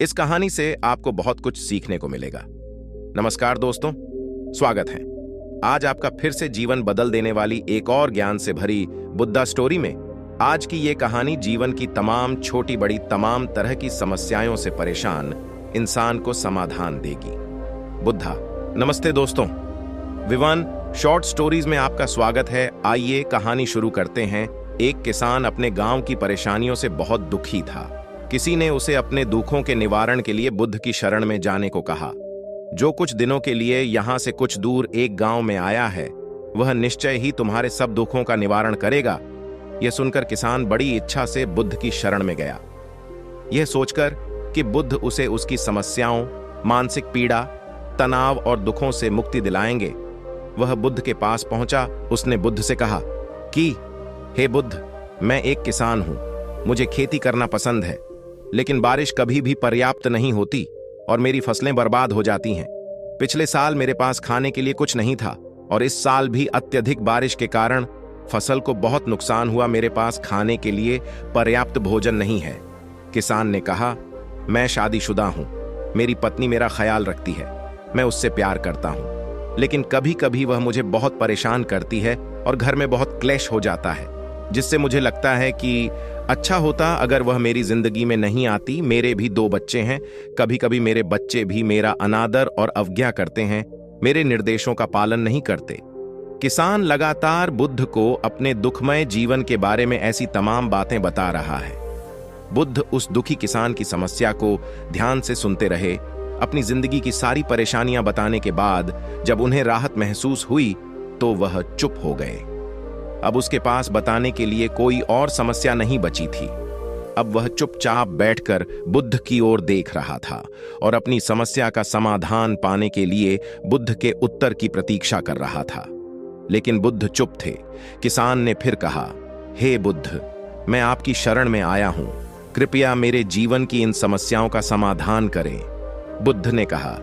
इस कहानी से आपको बहुत कुछ सीखने को मिलेगा। नमस्कार दोस्तों, स्वागत है आज आपका फिर से जीवन बदल देने वाली एक और ज्ञान से भरी बुद्धा स्टोरी में। आज की ये कहानी जीवन की तमाम छोटी बड़ी तमाम तरह की समस्याओं से परेशान इंसान को समाधान देगी। बुद्धा। नमस्ते दोस्तों, विवान शॉर्ट स्टोरीज में आपका स्वागत है। आइए कहानी शुरू करते हैं। एक किसान अपने गांव की परेशानियों से बहुत दुखी था। किसी ने उसे अपने दुखों के निवारण के लिए बुद्ध की शरण में जाने को कहा। जो कुछ दिनों के लिए यहाँ से कुछ दूर एक गांव में आया है, वह निश्चय ही तुम्हारे सब दुखों का निवारण करेगा। यह सुनकर किसान बड़ी इच्छा से बुद्ध की शरण में गया, यह सोचकर कि बुद्ध उसे उसकी समस्याओं, मानसिक पीड़ा, तनाव और दुखों से मुक्ति दिलाएंगे। वह बुद्ध के पास पहुंचा। उसने बुद्ध से कहा कि हे बुद्ध, मैं एक किसान हूं, मुझे खेती करना पसंद है, लेकिन बारिश कभी भी पर्याप्त नहीं होती और मेरी फसलें बर्बाद हो जाती हैं। पिछले साल मेरे पास खाने के लिए कुछ नहीं था और इस साल भी अत्यधिक बारिश के कारण फसल को बहुत नुकसान हुआ। मेरे पास खाने के लिए पर्याप्त भोजन नहीं है। किसान ने कहा, मैं शादीशुदा हूं, मेरी पत्नी मेरा ख्याल रखती है, मैं उससे प्यार करता हूं, लेकिन कभी कभी वह मुझे बहुत परेशान करती है और घर में बहुत क्लेश हो जाता है, जिससे मुझे लगता है कि अच्छा होता अगर वह मेरी जिंदगी में नहीं आती। मेरे भी 2 बच्चे हैं, कभी कभी मेरे बच्चे भी मेरा अनादर और अवज्ञा करते हैं, मेरे निर्देशों का पालन नहीं करते। किसान लगातार बुद्ध को अपने दुखमय जीवन के बारे में ऐसी तमाम बातें बता रहा है। बुद्ध उस दुखी किसान की समस्या को ध्यान से सुनते रहे। अपनी जिंदगी की सारी परेशानियां बताने के बाद जब उन्हें राहत महसूस हुई तो वह चुप हो गए। अब उसके पास बताने के लिए कोई और समस्या नहीं बची थी। अब वह चुपचाप बैठकर बुद्ध की ओर देख रहा था और अपनी समस्या का समाधान पाने के लिए बुद्ध के उत्तर की प्रतीक्षा कर रहा था। लेकिन बुद्ध चुप थे। किसान ने फिर कहा, हे बुद्ध, मैं आपकी शरण में आया हूं, कृपया मेरे जीवन की इन समस्याओं का समाधान करें। बुद्ध ने कहा,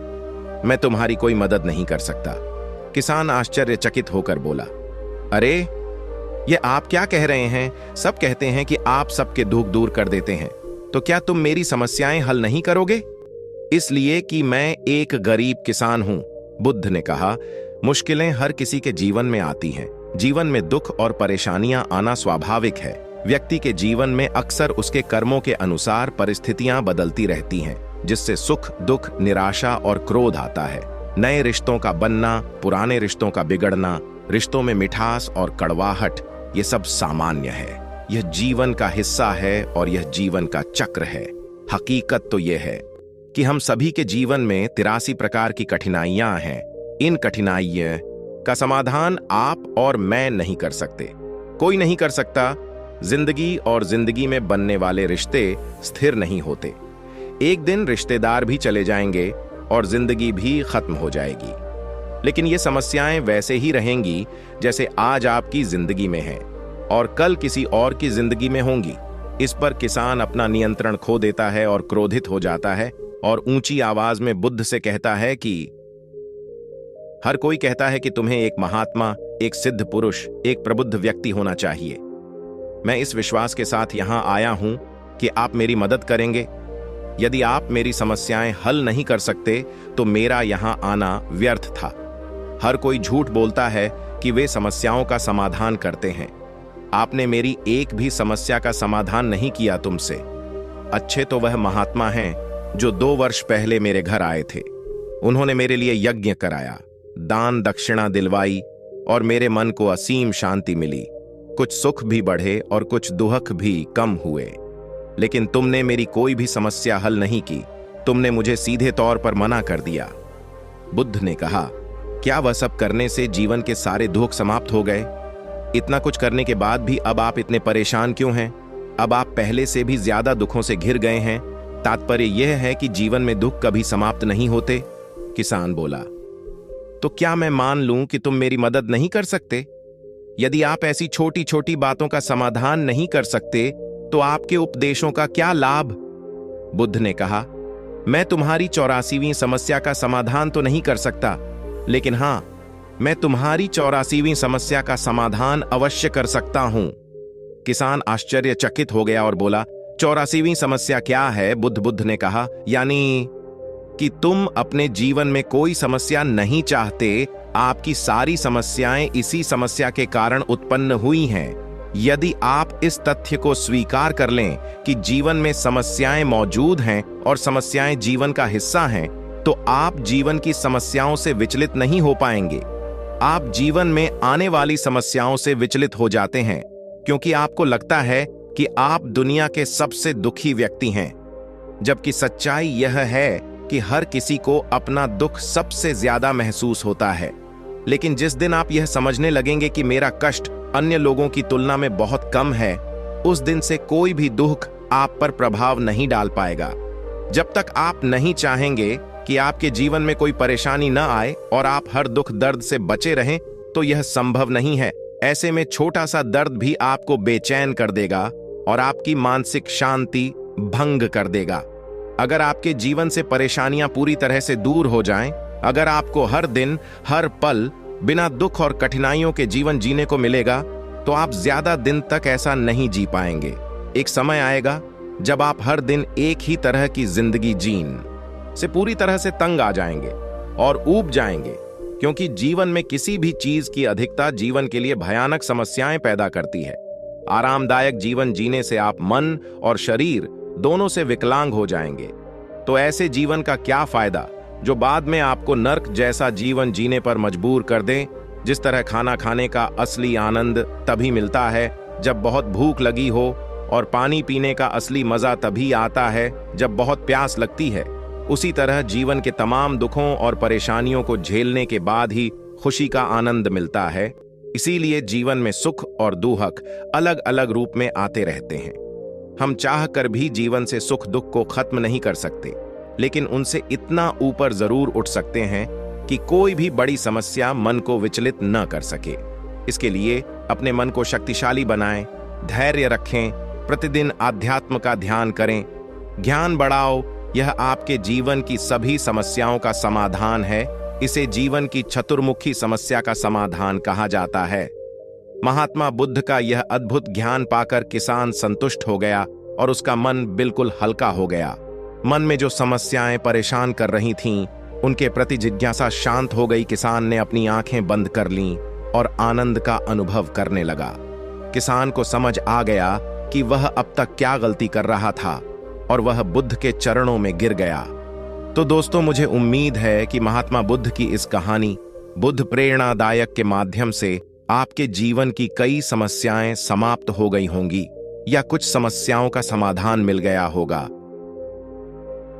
मैं तुम्हारी कोई मदद नहीं कर सकता। किसान आश्चर्यचकित होकर बोला, अरे ये आप क्या कह रहे हैं? सब कहते हैं कि आप सबके दुख दूर कर देते हैं, तो क्या तुम मेरी समस्याएं हल नहीं करोगे? इसलिए कि मैं एक गरीब किसान हूं। बुद्ध ने कहा, मुश्किलें हर किसी के जीवन में आती हैं। जीवन में दुख और परेशानियां आना स्वाभाविक है। व्यक्ति के जीवन में अक्सर उसके कर्मों के अनुसार परिस्थितियां बदलती रहती हैं, जिससे सुख, दुख, निराशा और क्रोध आता है। नए रिश्तों का बनना, पुराने रिश्तों का बिगड़ना, रिश्तों में मिठास और कड़वाहट, ये सब सामान्य है। यह जीवन का हिस्सा है और यह जीवन का चक्र है। हकीकत तो यह है कि हम सभी के जीवन में 83 प्रकार की कठिनाइयां हैं। इन कठिनाइयों का समाधान आप और मैं नहीं कर सकते, कोई नहीं कर सकता। जिंदगी और जिंदगी में बनने वाले रिश्ते स्थिर नहीं होते। एक दिन रिश्तेदार भी चले जाएंगे और जिंदगी भी खत्म हो जाएगी, लेकिन ये समस्याएं वैसे ही रहेंगी जैसे आज आपकी जिंदगी में हैं और कल किसी और की जिंदगी में होंगी। इस पर किसान अपना नियंत्रण खो देता है और क्रोधित हो जाता है और ऊंची आवाज में बुद्ध से कहता है कि हर कोई कहता है कि तुम्हें एक महात्मा, एक सिद्ध पुरुष, एक प्रबुद्ध व्यक्ति होना चाहिए। मैं इस विश्वास के साथ यहां आया हूं कि आप मेरी मदद करेंगे। यदि आप मेरी समस्याएं हल नहीं कर सकते तो मेरा यहां आना व्यर्थ था। हर कोई झूठ बोलता है कि वे समस्याओं का समाधान करते हैं। आपने मेरी एक भी समस्या का समाधान नहीं किया तुमसे। अच्छे तो वह महात्मा हैं जो 2 वर्ष पहले मेरे घर आए थे। उन्होंने मेरे लिए यज्ञ कराया, दान दक्षिणा दिलवाई और मेरे मन को असीम शांति मिली। कुछ सुख भी बढ़े और कुछ दुख भी कम हुए, लेकिन तुमने मेरी कोई भी समस्या हल नहीं की। तुमने मुझे सीधे तौर पर मना कर दिया। बुद्ध ने कहा, क्या वह सब करने से जीवन के सारे दुख समाप्त हो गए? इतना कुछ करने के बाद भी अब आप इतने परेशान क्यों हैं? अब आप पहले से भी ज्यादा दुखों से घिर गए हैं। तात्पर्य यह है कि जीवन में दुख कभी समाप्त नहीं होते। किसान बोला, तो क्या मैं मान लूं कि तुम मेरी मदद नहीं कर सकते? यदि आप ऐसी छोटी छोटी बातों का समाधान नहीं कर सकते तो आपके उपदेशों का क्या लाभ? बुद्ध ने कहा, मैं तुम्हारी 84वीं समस्या का समाधान तो नहीं कर सकता, लेकिन हां, मैं तुम्हारी 84वीं समस्या का समाधान अवश्य कर सकता हूं। किसान आश्चर्यचकित हो गया और बोला, 84वीं समस्या क्या है? बुद्ध ने कहा, यानी कि तुम अपने जीवन में कोई समस्या नहीं चाहते, आपकी सारी समस्याएं इसी समस्या के कारण उत्पन्न हुई हैं। यदि आप इस तथ्य को स्वीकार कर लें कि जीवन में समस्याएं मौजूद हैं और समस्याएं जीवन का हिस्सा हैं, तो आप जीवन की समस्याओं से विचलित नहीं हो पाएंगे। आप जीवन में आने वाली समस्याओं से विचलित हो जाते हैं क्योंकि आपको लगता है कि आप दुनिया के सबसे दुखी व्यक्ति हैं, जबकि सच्चाई यह है कि हर किसी को अपना दुख सबसे ज्यादा महसूस होता है। लेकिन जिस दिन आप यह समझने लगेंगे कि मेरा कष्ट अन्य लोगों की तुलना में बहुत कम है, उस दिन से कोई भी दुख आप पर प्रभाव नहीं डाल पाएगा। जब तक आप नहीं चाहेंगे कि आपके जीवन में कोई परेशानी न आए और आप हर दुख दर्द से बचे रहें, तो यह संभव नहीं है। ऐसे में छोटा सा दर्द भी आपको बेचैन कर देगा और आपकी मानसिक शांति भंग कर देगा। अगर आपके जीवन से परेशानियां पूरी तरह से दूर हो जाएं, अगर आपको हर दिन हर पल बिना दुख और कठिनाइयों के जीवन जीने को मिलेगा, तो आप ज्यादा दिन तक ऐसा नहीं जी पाएंगे। एक समय आएगा जब आप हर दिन एक ही तरह की जिंदगी जीन से पूरी तरह से तंग आ जाएंगे और ऊब जाएंगे, क्योंकि जीवन में किसी भी चीज की अधिकता जीवन के लिए भयानक समस्याएं पैदा करती है। आरामदायक जीवन जीने से आप मन और शरीर दोनों से विकलांग हो जाएंगे। तो ऐसे जीवन का क्या फायदा जो बाद में आपको नर्क जैसा जीवन जीने पर मजबूर कर दे। जिस तरह खाना खाने का असली आनंद तभी मिलता है जब बहुत भूख लगी हो, और पानी पीने का असली मजा तभी आता है जब बहुत प्यास लगती है, उसी तरह जीवन के तमाम दुखों और परेशानियों को झेलने के बाद ही खुशी का आनंद मिलता है। इसीलिए जीवन में सुख और दुख अलग अलग रूप में आते रहते हैं। हम चाह कर भी जीवन से सुख दुख को खत्म नहीं कर सकते, लेकिन उनसे इतना ऊपर जरूर उठ सकते हैं कि कोई भी बड़ी समस्या मन को विचलित न कर सके। इसके लिए अपने मन को शक्तिशाली बनाएं, धैर्य रखें, प्रतिदिन आध्यात्म का ध्यान करें, ज्ञान बढ़ाओ। यह आपके जीवन की सभी समस्याओं का समाधान है। इसे जीवन की चतुर्मुखी समस्या का समाधान कहा जाता है। महात्मा बुद्ध का यह अद्भुत ज्ञान पाकर किसान संतुष्ट हो गया और उसका मन बिल्कुल हल्का हो गया। मन में जो समस्याएं परेशान कर रही थीं, उनके प्रति जिज्ञासा शांत हो गई। किसान ने अपनी आंखें बंद कर लीं और आनंद का अनुभव करने लगा। किसान को समझ आ गया कि वह अब तक क्या गलती कर रहा था और वह बुद्ध के चरणों में गिर गया। तो दोस्तों, मुझे उम्मीद है कि महात्मा बुद्ध की इस कहानी बुद्ध प्रेरणादायक के माध्यम से आपके जीवन की कई समस्याएं समाप्त हो गई होंगी या कुछ समस्याओं का समाधान मिल गया होगा।